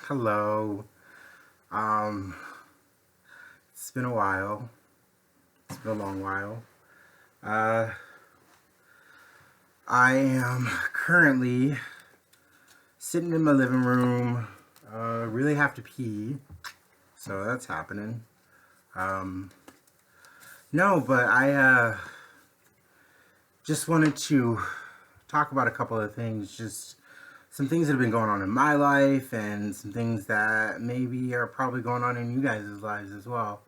Hello. Um, it's been a while. It's been a long while. Uh, I am currently sitting in my living room. Really have to pee, so that's happening. Um, no, but I just wanted to talk about a couple of things. Just some things that have been going on in my life, and some things that maybe are probably going on in you guys' lives as well.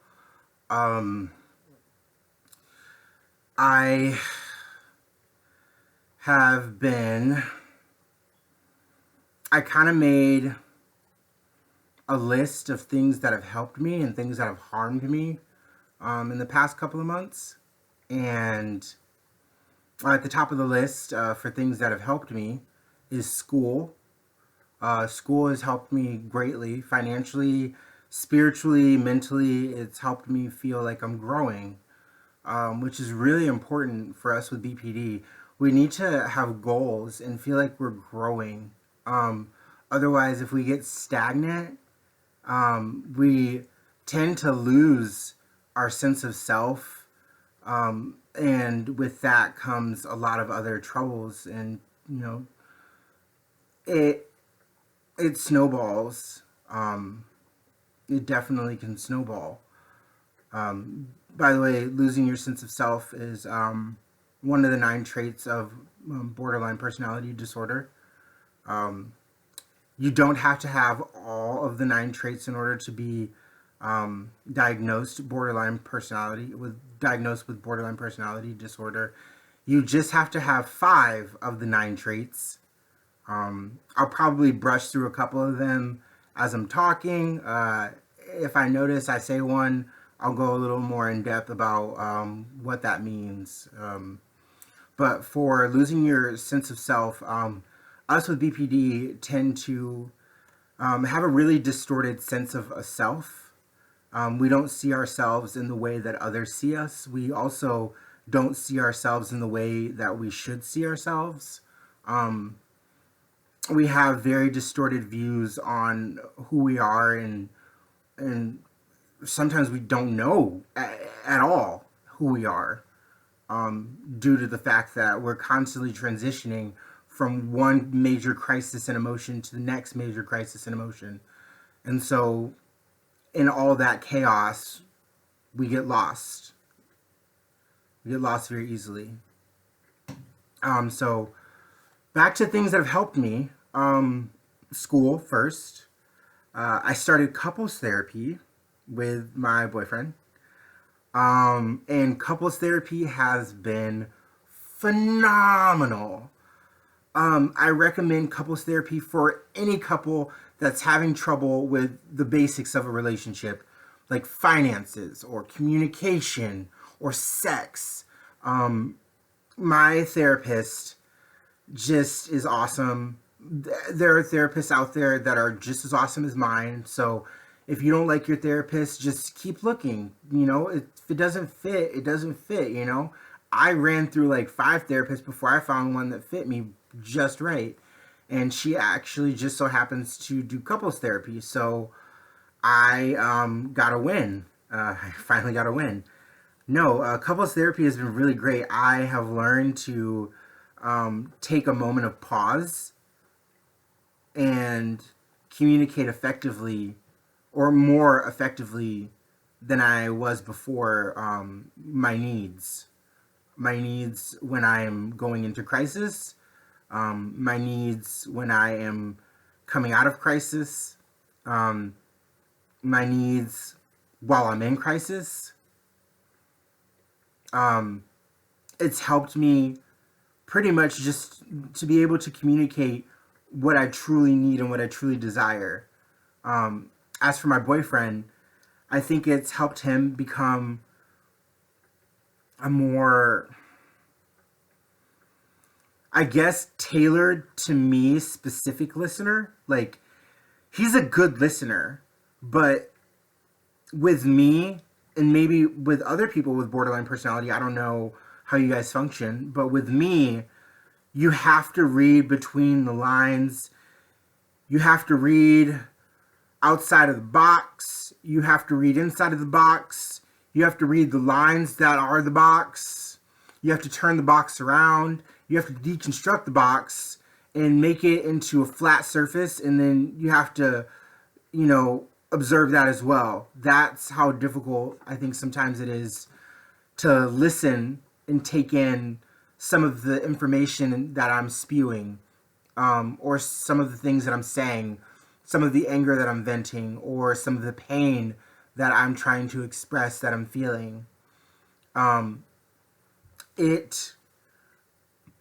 Um, I have been, I kind of made a list of things that have helped me and things that have harmed me in the past couple of months. And at the top of the list for things that have helped me is school. School has helped me greatly financially, spiritually, mentally. It's helped me feel like I'm growing, which is really important for us with BPD. We need to have goals and feel like we're growing. Um, Otherwise, if we get stagnant, we tend to lose our sense of self. And with that comes a lot of other troubles. And, you know, it, it snowballs. It definitely can snowball. By the way, losing your sense of self is one of the nine traits of borderline personality disorder. Um, you don't have to have all of the nine traits in order to be diagnosed with borderline personality disorder. You just have to have five of the nine traits. I'll probably brush through a couple of them as I'm talking. If I notice I say one, I'll go a little more in depth about what that means. But for losing your sense of self, us with BPD tend to have a really distorted sense of a self. We don't see ourselves in the way that others see us. We also don't see ourselves in the way that we should see ourselves. Um, we have very distorted views on who we are, and sometimes we don't know at all who we are, due to the fact that we're constantly transitioning from one major crisis and emotion to the next major crisis and emotion. And so, in all that chaos, we get lost. We get lost very easily. So, back to things that have helped me. School first. I started couples therapy with my boyfriend. And couples therapy has been phenomenal. I recommend couples therapy for any couple that's having trouble with the basics of a relationship, like finances or communication or sex. Um, my therapist just is awesome. There are therapists out there that are just as awesome as mine. So if you don't like your therapist, just keep looking. If it doesn't fit, it doesn't fit. I ran through like five therapists before I found one that fit me just right. And she actually just so happens to do couples therapy. So I got a win. I finally got a win. No, couples therapy has been really great. I have learned to take a moment of pause and communicate effectively or more effectively than I was before. My needs when I am going into crisis, my needs when I am coming out of crisis, um, my needs while I'm in crisis. Um, it's helped me pretty much just to be able to communicate what I truly need and what I truly desire. Um, as for my boyfriend, I think it's helped him become a more, I guess, tailored to me specific listener. Like, he's a good listener, but with me, and maybe with other people with borderline personality, I don't know how you guys function, but with me, you have to read between the lines. You have to read outside of the box. You have to read inside of the box. You have to read the lines that are the box. You have to turn the box around. You have to deconstruct the box and make it into a flat surface. And then you have to, observe that as well. That's how difficult I think sometimes it is to listen and take in some of the information that I'm spewing, or some of the things that I'm saying, some of the anger that I'm venting, or some of the pain that I'm trying to express that I'm feeling. It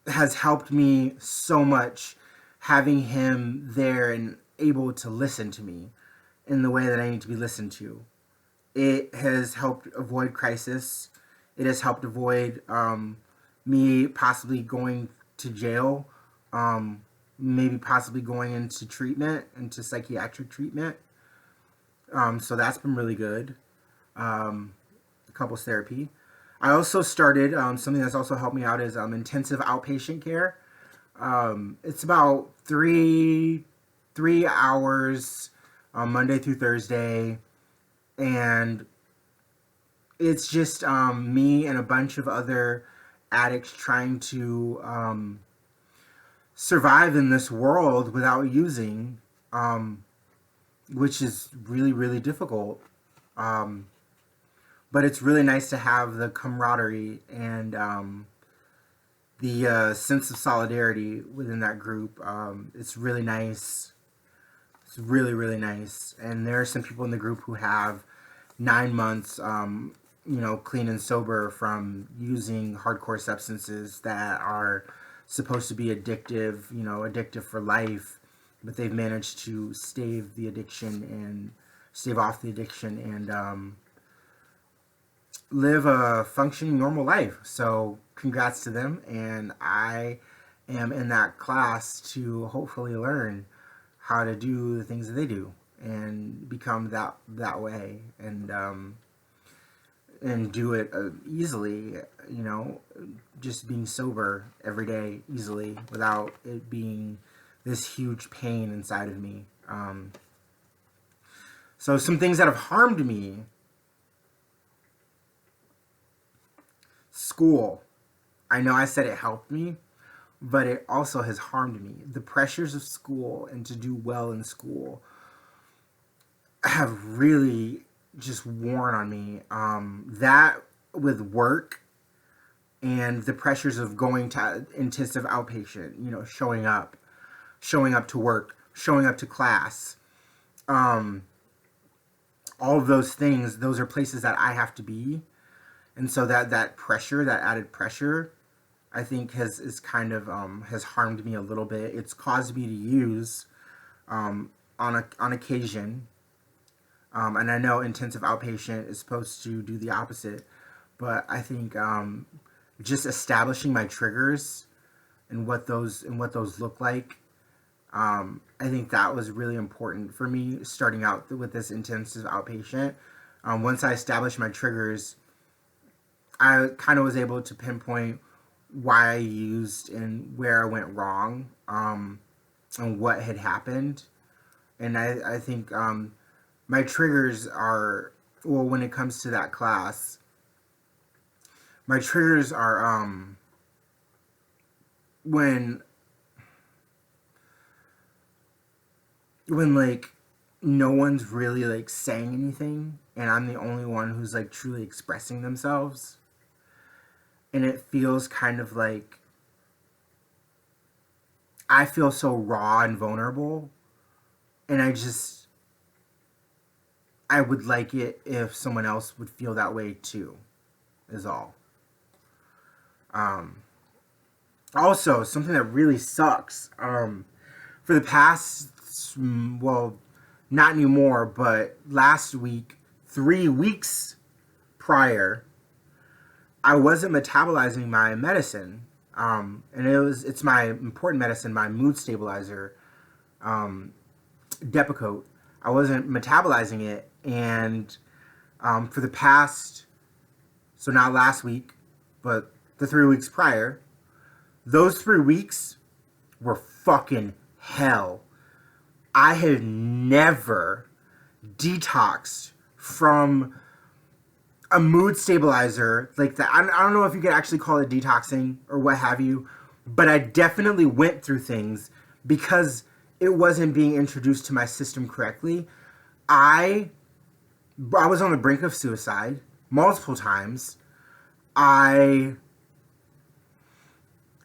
has helped me so much having him there and able to listen to me in the way that I need to be listened to. It has helped avoid crisis. It has helped avoid me possibly going to jail, maybe possibly going into treatment, into psychiatric treatment. So that's been really good. Couples therapy. I also started something that's also helped me out is intensive outpatient care. It's about three hours Monday through Thursday, and it's just me and a bunch of other addicts trying to survive in this world without using, which is really, really difficult. But it's really nice to have the camaraderie and the sense of solidarity within that group. It's really nice. It's really, really nice. And there are some people in the group who have 9 months, clean and sober from using hardcore substances that are supposed to be addictive, addictive for life, but they've managed to stave off the addiction and live a functioning normal life. So congrats to them, and I am in that class to hopefully learn how to do the things that they do and become that way, and do it easily, just being sober every day easily without it being this huge pain inside of me. So some things that have harmed me: school. I know I said it helped me, but it also has harmed me. The pressures of school and to do well in school have really just worn on me. That with work and the pressures of going to intensive outpatient, showing up to work, showing up to class, all of those things, those are places that I have to be. And so that pressure, that added pressure, I think has kind of has harmed me a little bit. It's caused me to use on occasion. And I know intensive outpatient is supposed to do the opposite, but I think just establishing my triggers and what those look like, I think that was really important for me starting out with this intensive outpatient. Once I established my triggers, I kind of was able to pinpoint why I used and where I went wrong, and what had happened. And I think my triggers are, well, when it comes to that class, my triggers are when like no one's really like saying anything and I'm the only one who's like truly expressing themselves, and it feels kind of like I feel so raw and vulnerable, and I would like it if someone else would feel that way too, is all. Also, something that really sucks, for the past, well, not anymore, but last week, 3 weeks prior, I wasn't metabolizing my medicine, and it's my important medicine, my mood stabilizer, Depakote. I wasn't metabolizing it, and for the past, so not last week, but the 3 weeks prior, those 3 weeks were fucking hell. I have never detoxed from a mood stabilizer like that. I don't know if you could actually call it detoxing or what have you, but I definitely went through things because it wasn't being introduced to my system correctly. I I was on the brink of suicide multiple times. I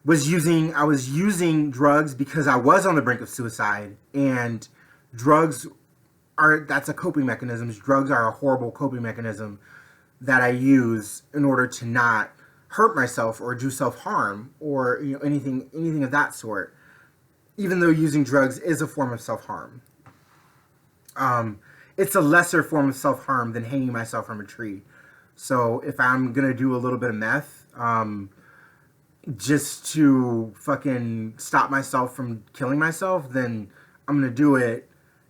I was using drugs because I was on the brink of suicide, and drugs that's a coping mechanism. Drugs are a horrible coping mechanism that I use in order to not hurt myself or do self-harm or anything of that sort. Even though using drugs is a form of self-harm. It's a lesser form of self-harm than hanging myself from a tree. So if I'm gonna do a little bit of meth, just to fucking stop myself from killing myself, then I'm gonna do it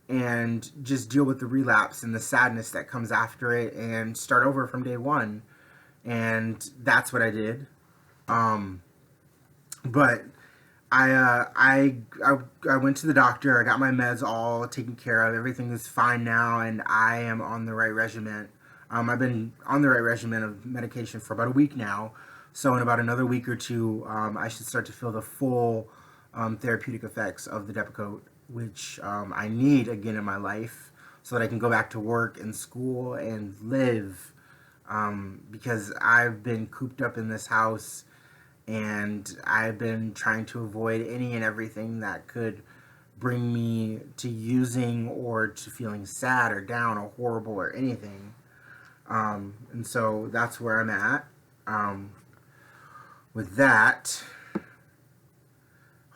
and just deal with the relapse and the sadness that comes after it and start over from day one. And that's what I did. But I went to the doctor. I got my meds all taken care of. Everything is fine now, and I am on the right regimen. I've been on the right regimen of medication for about a week now. So in about another week or two, I should start to feel the full therapeutic effects of the Depakote, which I need again in my life so that I can go back to work and school and live. Because I've been cooped up in this house and I've been trying to avoid any and everything that could bring me to using or to feeling sad or down or horrible or anything. And so that's where I'm at. With that,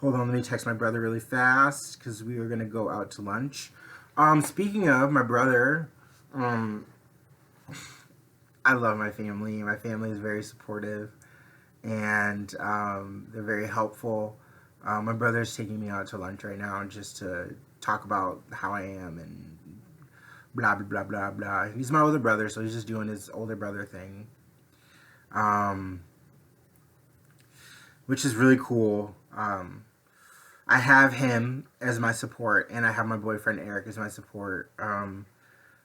hold on, let me text my brother really fast because we are going to go out to lunch. Speaking of my brother, I love my family. My family is very supportive and they're very helpful. My brother's taking me out to lunch right now just to talk about how I am and blah, blah, blah, blah, blah. He's my older brother, so he's just doing his older brother thing, which is really cool. I have him as my support, and I have my boyfriend Eric as my support.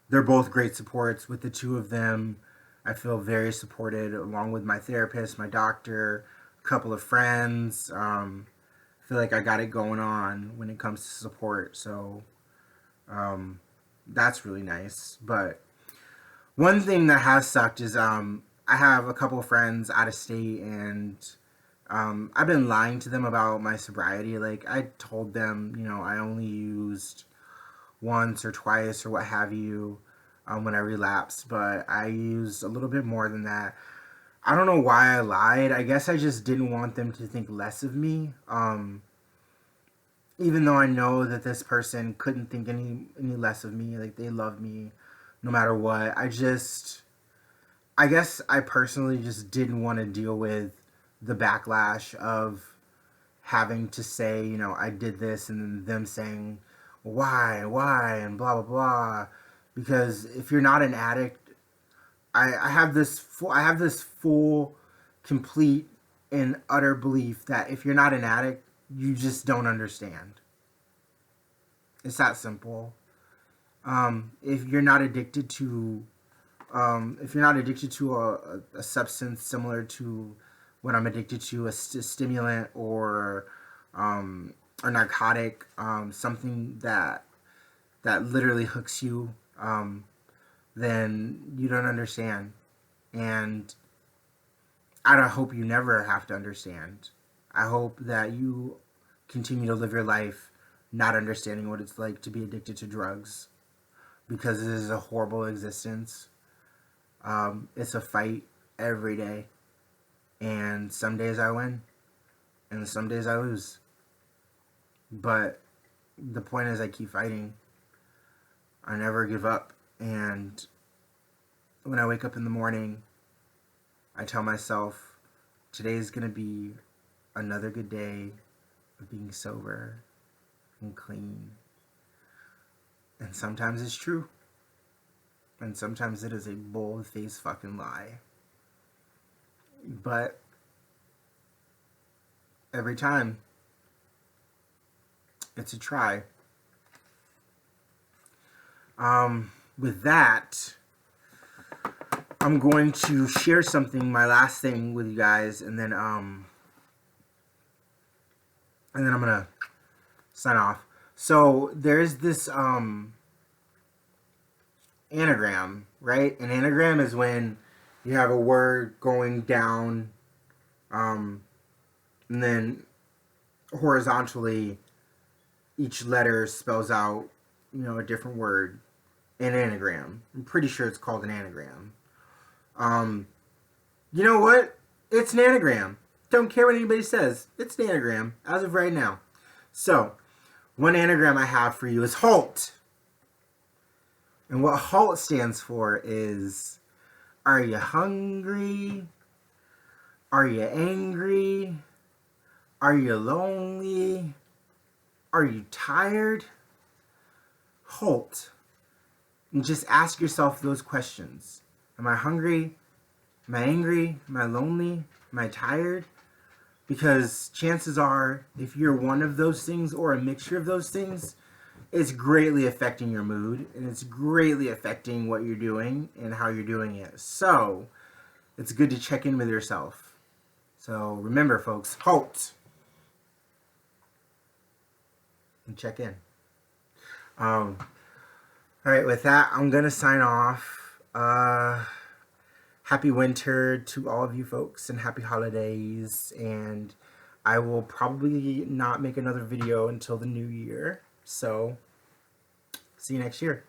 They're both great supports. With the two of them, I feel very supported, along with my therapist, my doctor, a couple of friends. I feel like I got it going on when it comes to support, so that's really nice. But one thing that has sucked is I have a couple of friends out of state, and I've been lying to them about my sobriety. Like, I told them, I only used once or twice or what have you when I relapsed, but I used a little bit more than that. I don't know why I lied. I guess I just didn't want them to think less of me. Even though I know that this person couldn't think any less of me. Like, they love me no matter what. I guess I personally just didn't want to deal with the backlash of having to say, I did this, and then them saying, why, and blah, blah, blah. Because if you're not an addict, I have this full, complete, and utter belief that if you're not an addict, you just don't understand. It's that simple. If you're not addicted to, a substance similar to what I'm addicted to, a stimulant or a narcotic, something that literally hooks you, then you don't understand. And I don't hope you never have to understand. I hope that you continue to live your life not understanding what it's like to be addicted to drugs, because it is a horrible existence. It's a fight every day, and some days I win, and some days I lose. But the point is, I keep fighting. I never give up, and when I wake up in the morning, I tell myself, today's gonna be another good day of being sober and clean. And sometimes it's true. And sometimes it is a bold-faced fucking lie. But every time, it's a try. with that, I'm going to share something, my last thing with you guys, and then I'm gonna sign off. So there's this anagram, right? An anagram is when you have a word going down, and then horizontally each letter spells out, a different word. An anagram. I'm pretty sure it's called an anagram. You know what? It's an anagram. Don't care what anybody says. It's an anagram as of right now. So, one anagram I have for you is HALT. And what HALT stands for is, are you hungry? Are you angry? Are you lonely? Are you tired? HALT. And just ask yourself those questions. Am I hungry? Am I angry? Am I lonely? Am I tired? Because chances are, if you're one of those things or a mixture of those things, it's greatly affecting your mood, and it's greatly affecting what you're doing and how you're doing it. So, it's good to check in with yourself. So, remember, folks, HALT. And check in. All right, with that, I'm going to sign off. Happy winter to all of you folks, and happy holidays. And I will probably not make another video until the new year. So, see you next year.